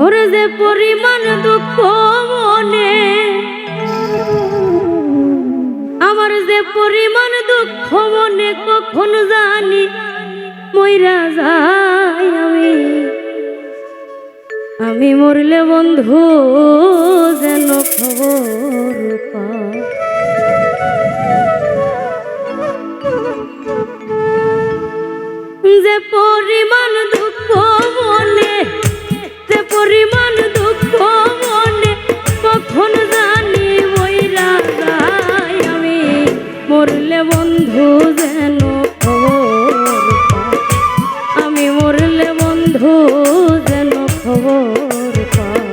ওরে যে পরিমাণ দুঃখ মনে, আমার যে পরিমাণ দুঃখ মনে, কখন জানি মইরা যাই আমি মরলে বন্ধু যেন খবর পায়। যে পরিমাণ দুঃখ মনে, যে পরিমাণ দুঃখ মনে, কখন জানি মইরা যাই আমি মরলে বন্ধু যেন খবর পায়। আমি মরলে বন্ধু যেন খবর পায়।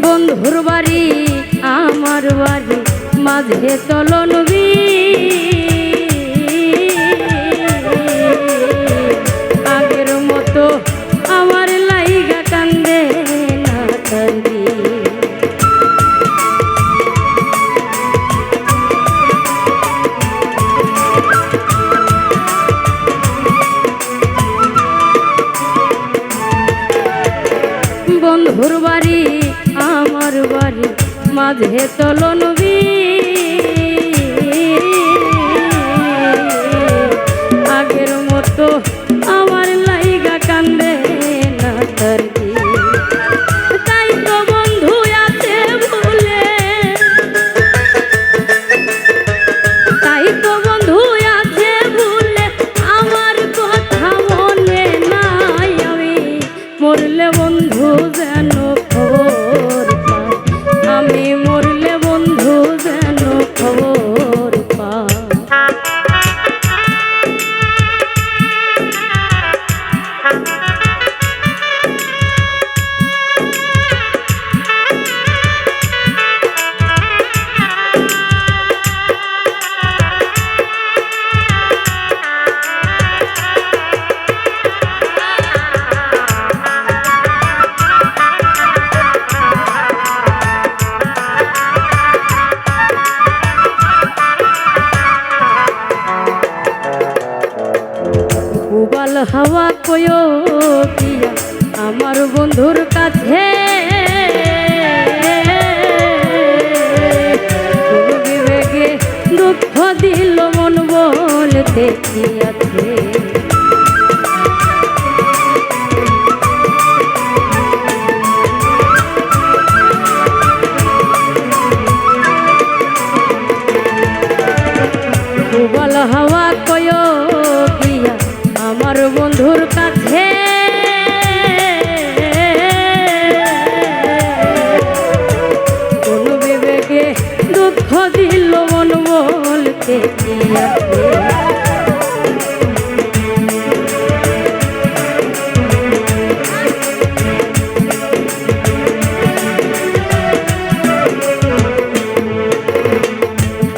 বন্ধুর বাড়ি আমার বাড়ি মাঝে চলন আগের মতো আমার লাইগা কান্দে না কান্দি। বন্ধুর বাড়ি আমার বাড়ি মাঝে চলন আগের মতো আমার লাইগা কান্দে না কান্দি। তাই তো বন্ধু আছে ভুলে, তাই তো বন্ধু আছে ভুলে, আমার কথা মনে নাই আমি মরলে বন্ধু যেন খবর পায়। আমি মরলে বন্ধু যেন খবর পায়। উবাল হাওয়া কয়ো দিয়া আমার বন্ধুর কাছে, বিবেকে দুঃখ দিল মন বলতে কি আছে। উবাল হাওয়া কয়ো দিয়া আমার বন্ধুর কাছে, কোন বিবেকে দুঃখ দিল মন বলতে কি আছে।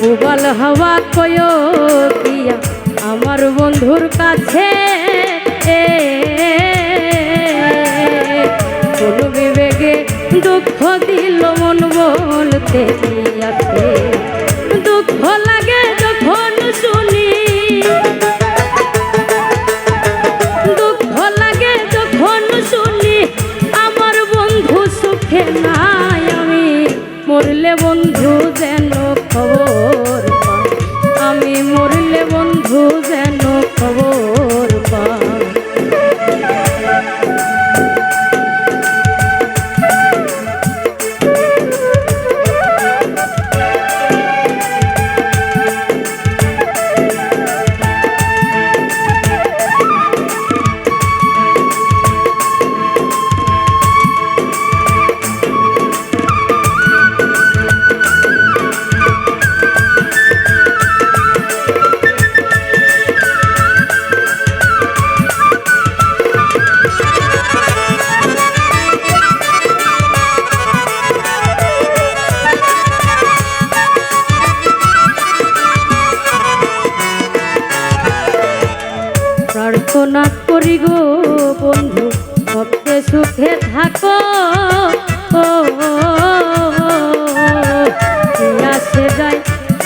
উবাল হাওয়া কয়ো দিয়া আমার বন্ধুর কাছে, কোন বিবেকে দুঃখ দিল মন বলতে কি আছে। দুঃখ লাগে যখন শুনি, দুঃখ লাগে যখন শুনি আমার বন্ধু সুখে নাই আমি মরলে বন্ধু যেন খবর পায়। আমি মরলে বন্ধু যেন খবর পায়। বন্ধু সবচেয়ে সুখে থাকো কি আসে যায়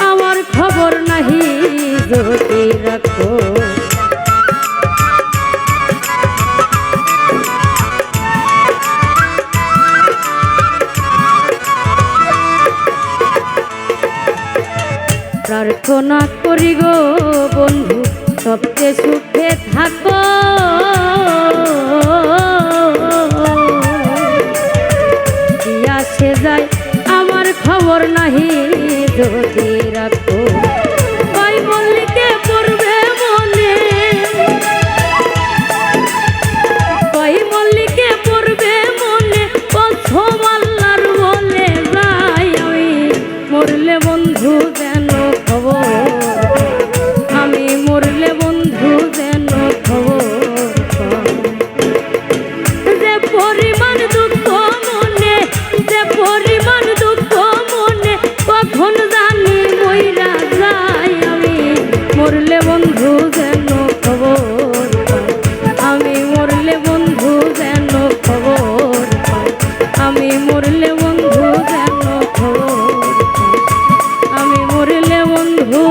আমার খবর নাহি যদি রাখো প্রার্থনা করি গো বন্ধু সবচেয়ে সুখে থাকো কি আসে যায় আমার খবর নাহি যদি রাখো কই মল্লিকে পড়বে মনে কই মল্লিকে পড়বে মনে প্রথম আল্লাহর বলে যাই আমি মরলে বন্ধু যেন খবর আমি মরলে বন্ধু যেন খবর যে পরিমাণ দুঃখ মনে যে পরিমাণ দুঃখ মনে কখন জানি মইরা যাই আমি মরলে বন্ধু যেন খবর আমি মরলে বন্ধু যেন খবর আমি মরলে বন্ধু যেন খবর আমি মরলে বন্ধু